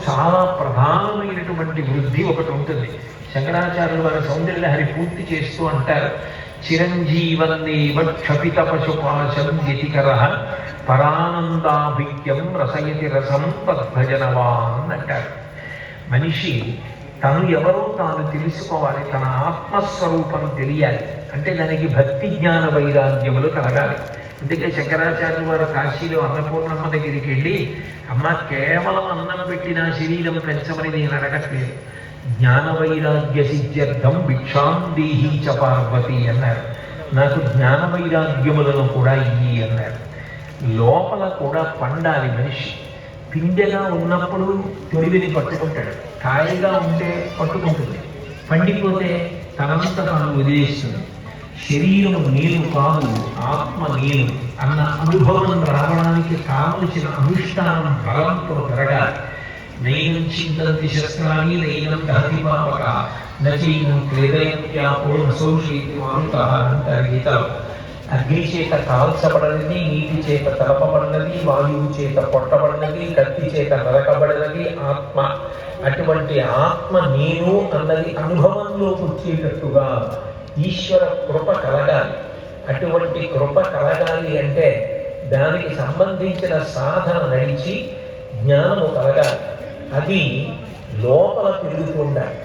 చాలా ప్రధానమైనటువంటి వృద్ధి ఒకటి ఉంటుంది. శంకరాచార్యులు వారి సౌందర్యలహరి పూర్తి చేస్తూ అంటారు, చిరంజీవన్నేవ క్షపిత పశుపాశం యతికర పరానందాభిక్యం రసయతి రసం తద్భజనవాన్ అంటారు. మనిషి తను ఎవరో తాను తెలుసుకోవాలి, తన ఆత్మస్వరూపం తెలియాలి. అంటే దానికి భక్తి జ్ఞాన వైరాగ్యములు కలగాలి. అందుకే శంకరాచార్యులు వారు కాశీలో అన్నపూర్ణమ్మ దగ్గరికి వెళ్ళి, అమ్మ కేవలం అన్నం పెట్టిన శరీరం పెంచమని నేను అడగట్లేదు, జ్ఞాన వైరాగ్య సిద్ధ్యర్థం భిక్షాం దేహీ చ పార్వతి అన్నారు. నాకు జ్ఞాన వైరాగ్యములను కూడా ఇయ్యి అన్నారు. లోపల కూడా పండాలి మనిషి. పిండెగా ఉన్నప్పుడు తొడివిని పట్టుకుంటాడు, కాయగా ఉంటే పట్టుకుంటుంది, పండిపోతే తనంత తాను వదిలేస్తుంది. శరీరం నేను కాదు, ఆత్మ నేను అన్న అనుభవం రావడానికి కావలసిన అనుష్ఠానం బలంతో పెరగాలి. నైనం చిందంతి శస్త్రాన్ని నైనం దహతి పాపక నచైనం క్లేదయంత్యాపో నశోషయతి మారుతః అంటారు గీతలో. అగ్ని చేత కాల్చబడినది, నీటి చేత తలపబడినది, వాయువు చేత కొట్టబడినది, కత్తి చేత నరకబడినది ఆత్మ. అటువంటి ఆత్మ నేను అన్నది అనుభవంలోకి వచ్చేటట్టుగా ఈశ్వర కృప కలగాలి. అటువంటి కృప కలగాలి అంటే దానికి సంబంధించిన సాధన నడిచి జ్ఞానము కలగాలి. అది లోపల తిరుగుతుండాలి.